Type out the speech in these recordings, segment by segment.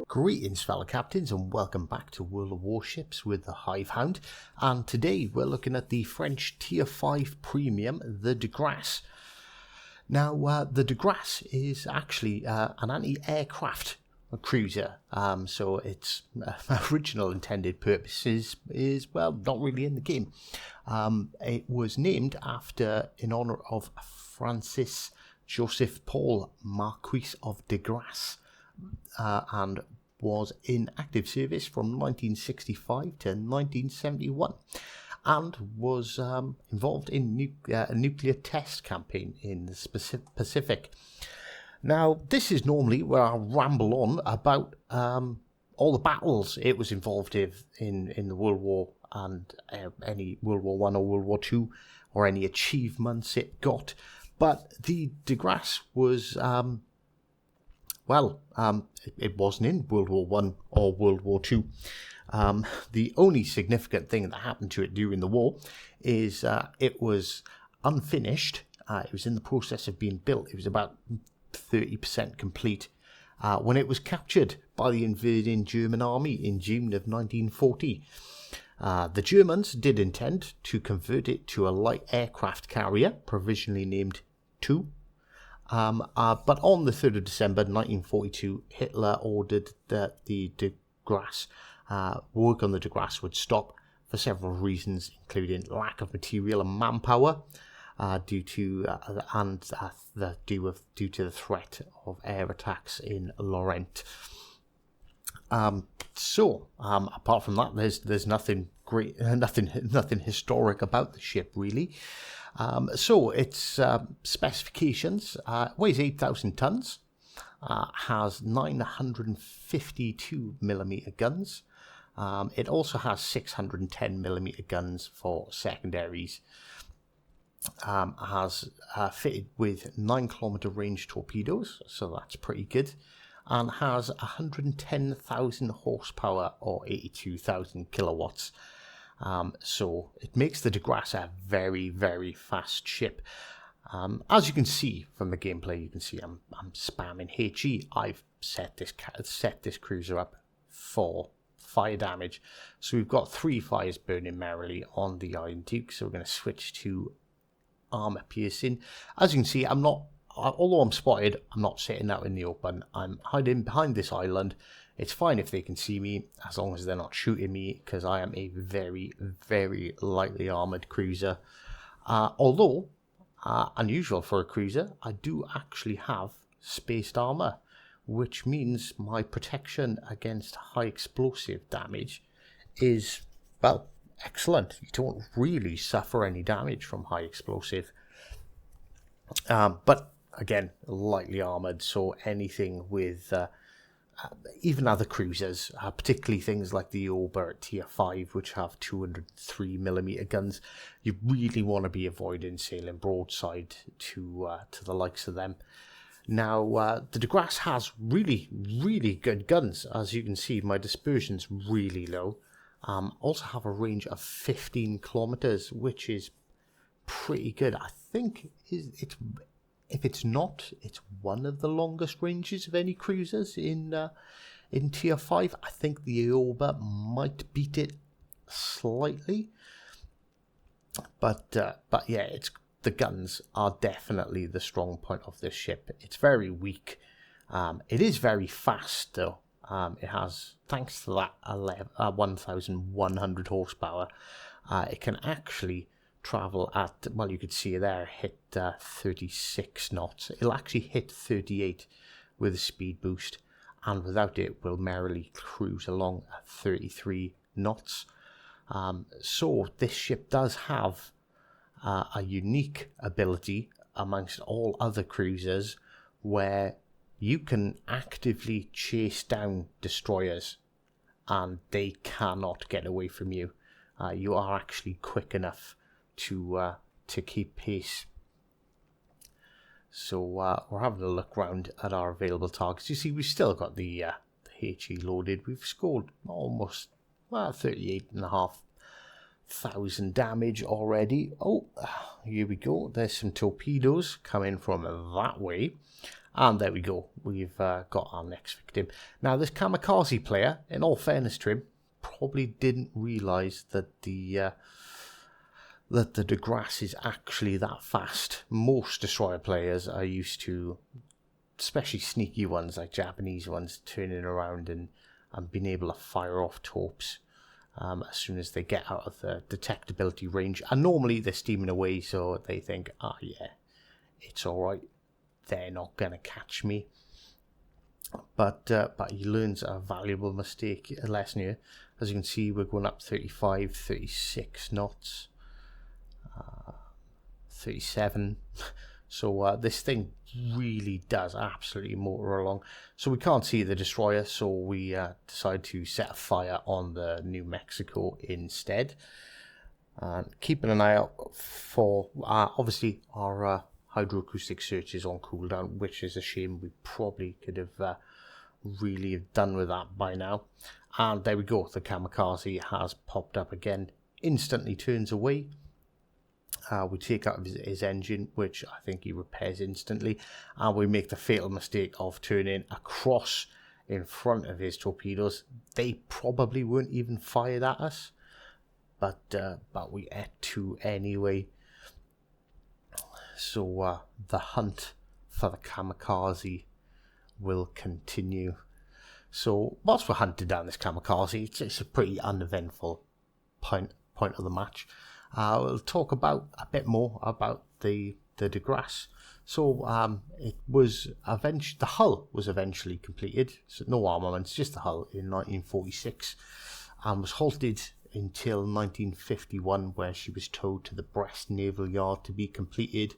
Greetings fellow captains and welcome back to World of Warships with the Hivehound, and today we're looking at the French Tier 5 Premium, the De Grasse. Now the De Grasse is actually an anti-aircraft cruiser, so its original intended purpose is, well, not really in the game. It was named in honour of Francis Joseph Paul, Marquis of De Grasse, and was in active service from 1965 to 1971 and was involved in a nuclear test campaign in the Pacific. Now, this is normally where I ramble on about all the battles it was involved in the World War and any World War One or World War Two, or any achievements it got. But the De Grasse was it wasn't in World War One or World War Two. The only significant thing that happened to it during the war is it was unfinished. It was in the process of being built. It was about 30% complete when it was captured by the invading German army in June of 1940. The Germans did intend to convert it to a light aircraft carrier, provisionally named 2. But on the 3rd of December 1942, Hitler ordered that the De Grasse, work on the De Grasse would stop for several reasons, including lack of material and manpower, due to the threat of air attacks in Lorient. Apart from that, there's nothing great, nothing historic about the ship really. So its specifications: weighs 8,000 tons, has 952mm guns. It also has 610mm guns for secondaries. Has fitted with 9km range torpedoes, so that's pretty good, and has 110,000 horsepower or 82,000 kilowatts. So it makes the De Grasse a very, very fast ship. As you can see from the gameplay, you can see I'm spamming HE. I've set this cruiser up for fire damage. So we've got 3 fires burning merrily on the Iron Duke. So we're going to switch to armor piercing. As you can see, although I'm spotted, I'm not sitting out in the open. I'm hiding behind this island. It's fine if they can see me, as long as they're not shooting me, because I am a very, very lightly armoured cruiser. Although, unusual for a cruiser, I do actually have spaced armour, which means my protection against high explosive damage is, well, excellent. You don't really suffer any damage from high explosive. But again, lightly armoured, so anything with... even other cruisers, particularly things like the Ober at Tier 5, which have 203mm guns, you really want to be avoiding sailing broadside to the likes of them. Now, the De Grasse has really, really good guns. As you can see, my dispersion's really low. Also have a range of 15 kilometers, which is pretty good. I think if it's not, it's one of the longest ranges of any cruisers in Tier 5. I think the Ober might beat it slightly, but yeah, the guns are definitely the strong point of this ship. It's very weak. It is very fast though. It has, thanks to that 1,100 horsepower, it can actually travel at, well, you could see there, hit 36 knots. It'll actually hit 38 with a speed boost, and without it will merrily cruise along at 33 knots. So this ship does have a unique ability amongst all other cruisers where you can actively chase down destroyers and they cannot get away from you. You are actually quick enough to keep pace. So we're having a look round at our available targets. You see, we've still got the HE loaded. We've scored almost 38,500 damage already. Oh, here we go. There's some torpedoes coming from that way. And there we go. We've got our next victim. Now, this kamikaze player, in all fairness to him, probably didn't realise that the De Grasse is actually that fast. Most destroyer players are used to, especially sneaky ones like Japanese ones, turning around and being able to fire off torps as soon as they get out of the detectability range. And normally they're steaming away, so they think, yeah, it's alright. They're not going to catch me. But he learns a valuable lesson here. As you can see, we're going up 35, 36 knots, 37. So this thing really does absolutely motor along. So we can't see the destroyer, so we decide to set a fire on the New Mexico instead. Keeping an eye out for, obviously, our hydroacoustic search is on cooldown, which is a shame. We probably could have really have done with that by now. And there we go. The kamikaze has popped up again. Instantly turns away. We take out his engine, which I think he repairs instantly. And we make the fatal mistake of turning across in front of his torpedoes. They probably weren't even fired at us. But we had to anyway. So the hunt for the kamikaze will continue. So whilst we're hunting down this kamikaze, it's a pretty uneventful point of the match. We'll talk about a bit more about the De Grasse. So it was the hull was eventually completed. So no armaments, just the hull in 1946, and was halted until 1951, where she was towed to the Brest Naval Yard to be completed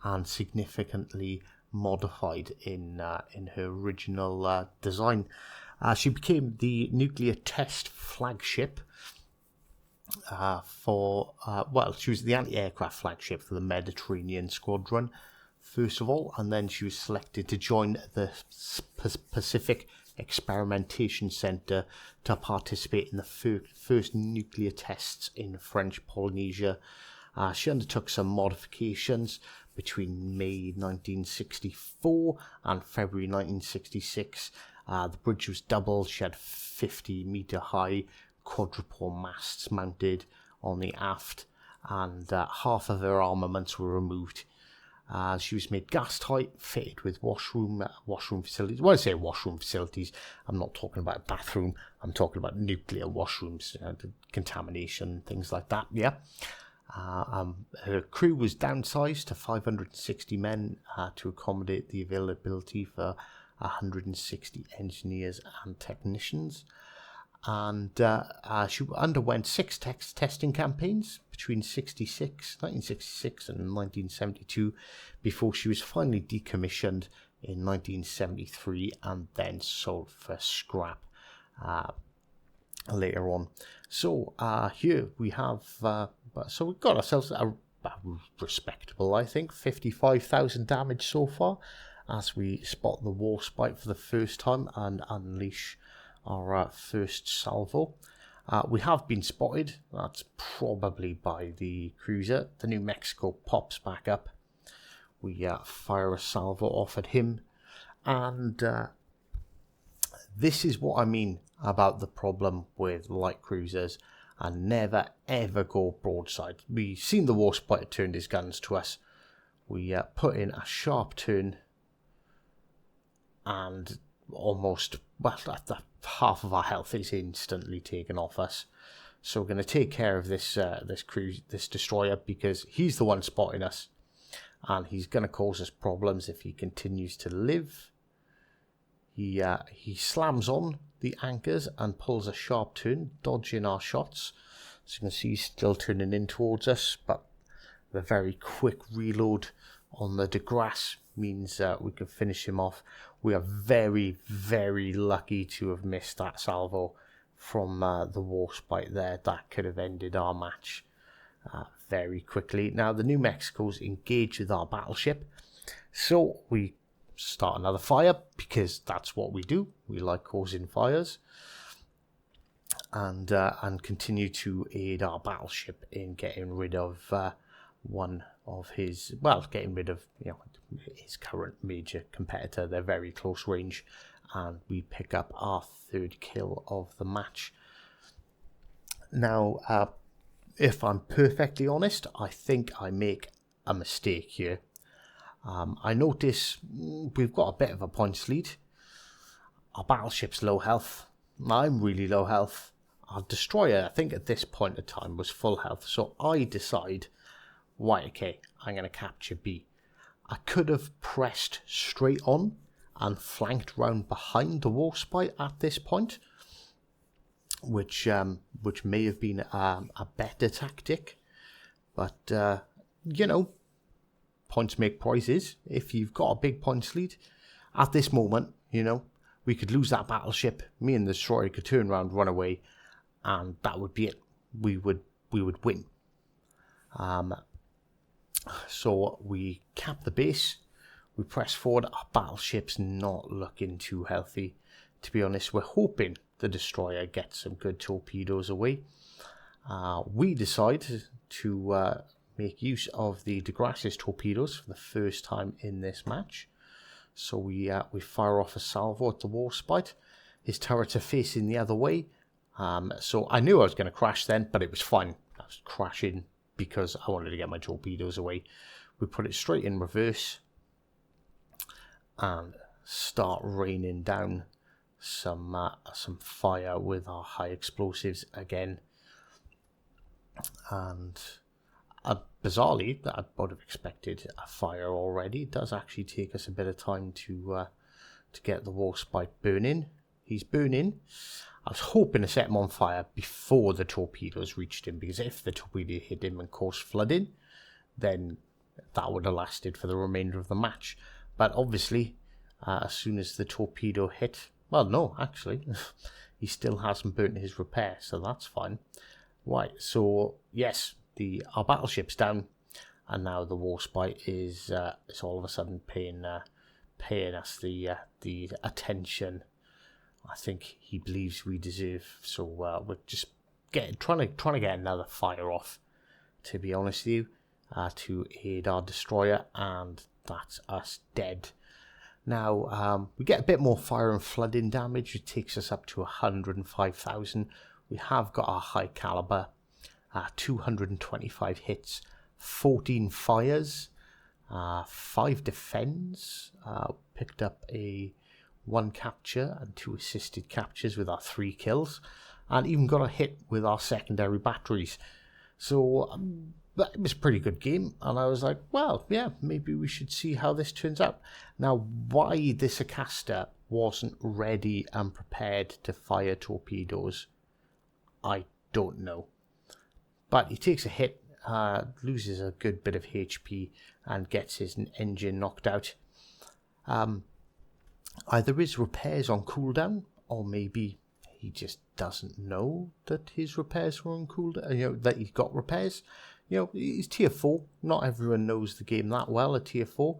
and significantly modified in her original design. She became the nuclear test flagship she was the anti-aircraft flagship for the Mediterranean Squadron, first of all, and then she was selected to join the Pacific Experimentation Center to participate in the first nuclear tests in French Polynesia. She undertook some modifications between May 1964 and February 1966. The bridge was doubled. She had 50-meter high quadruple masts mounted on the aft, and half of her armaments were removed. She was made gas tight, fitted with washroom facilities. When I say washroom facilities, I'm not talking about a bathroom. I'm talking about nuclear washrooms, contamination, things like that. Yeah. Her crew was downsized to 560 men to accommodate the availability for 160 engineers and technicians. And she underwent 6 testing campaigns between 1966 and 1972 before she was finally decommissioned in 1973 and then sold for scrap later on. So here we have, so we've got ourselves a respectable, I think, 55,000 damage so far as we spot the Warspite for the first time and unleash our first salvo. We have been spotted. That's probably by the cruiser. The New Mexico pops back up. We fire a salvo off at him. And this is what I mean about the problem with light cruisers, and never ever go broadside. We've seen the Warspite turned his guns to us. We put in a sharp turn and almost, half of our health is instantly taken off us. So we're going to take care of this destroyer, because he's the one spotting us, and he's going to cause us problems if he continues to live. He slams on the anchors and pulls a sharp turn, dodging our shots. So you can see he's still turning in towards us, but the very quick reload on the De Grasse means we can finish him off. We are very, very lucky to have missed that salvo from the Warspite there. That could have ended our match very quickly. Now the New Mexico's engaged with our battleship, so we start another fire, because that's what we do. We like causing fires, and continue to aid our battleship in getting rid of one of his, well, getting rid of, you know, his current major competitor. They're very close range, and we pick up our third kill of the match. Now, if I'm perfectly honest, I think I make a mistake here. I notice we've got a bit of a points lead. Our battleship's low health. I'm really low health. Our destroyer, I think at this point in time, was full health. So I decide, right, okay, I'm going to capture B. I could have pressed straight on and flanked round behind the Warspite at this point, which may have been a better tactic. But, you know, points make prizes. If you've got a big points lead, at this moment, you know, we could lose that battleship. Me and the destroyer could turn around, run away, and that would be it. We would win. So we cap the base. We press forward. Our battleship's not looking too healthy. To be honest, we're hoping the destroyer gets some good torpedoes away. We decide to make use of the De Grasse's torpedoes for the first time in this match. So we fire off a salvo at the Warspite. His turrets are facing the other way. So I knew I was going to crash then, but it was fine. I was crashing because I wanted to get my torpedoes away. We put it straight in reverse and start raining down some fire with our high explosives again. And bizarrely, I would have expected a fire already. It does actually take us a bit of time to get the Warspite burning. He's burning. I was hoping to set him on fire before the torpedoes reached him, because if the torpedo hit him and caused flooding, then that would have lasted for the remainder of the match. But obviously, as soon as the torpedo hit, well, no, actually, he still hasn't burnt his repair, so that's fine. Right, so yes, our battleship's down, and now the Warspite is all of a sudden paying us the attention I think he believes we deserve. So we're just trying to get another fire off, to be honest with you, to aid our destroyer, and that's us dead. Now we get a bit more fire and flooding damage. It takes us up to 105,000. We have got our high caliber, 225 hits, 14 fires, 5 defends. Picked up a 1 capture and 2 assisted captures with our 3 kills, and even got a hit with our secondary batteries. So it was a pretty good game, and I was like, well, yeah, maybe we should see how this turns out. Now, why this Acasta wasn't ready and prepared to fire torpedoes, I don't know. But he takes a hit, loses a good bit of HP, and gets his engine knocked out. Either his repairs on cooldown, or maybe he just doesn't know that his repairs were on cooldown, you know, that he's got repairs. You know, he's tier 4. Not everyone knows the game that well at tier 4.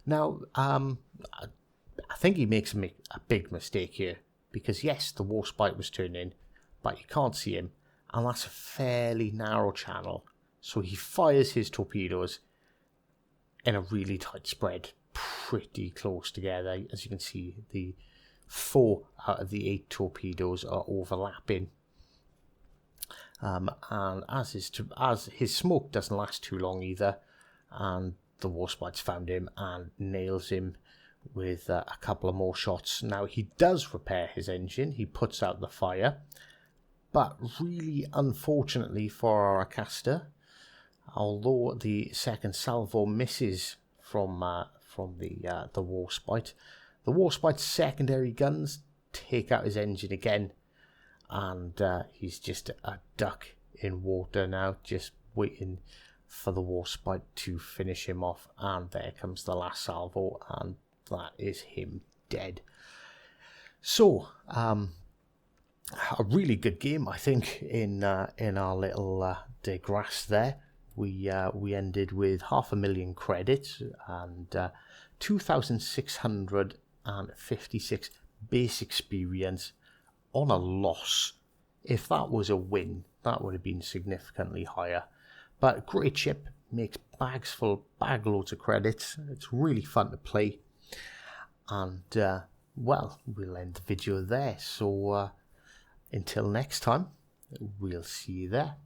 Now, I think he makes a big mistake here, because yes, the Warspite was turned in, but you can't see him, and that's a fairly narrow channel. So he fires his torpedoes in a really tight spread, pretty close together. As you can see, the 4 out of the 8 torpedoes are overlapping. And as his smoke doesn't last too long either, and the Warspite's found him and nails him with a couple of more shots. Now he does repair his engine, he puts out the fire, but really unfortunately for our Acasta, although the second salvo misses from the Warspite, the Warspite's secondary guns take out his engine again, and he's just a duck in water now, just waiting for the Warspite to finish him off. And there comes the last salvo, and that is him dead. So a really good game, I think, in our little De Grasse there. We ended with 500,000 credits and 2,656 base experience on a loss. If that was a win, that would have been significantly higher. But great ship, makes bags full, bag loads of credits. It's really fun to play. And, well, we'll end the video there. So, until next time, we'll see you there.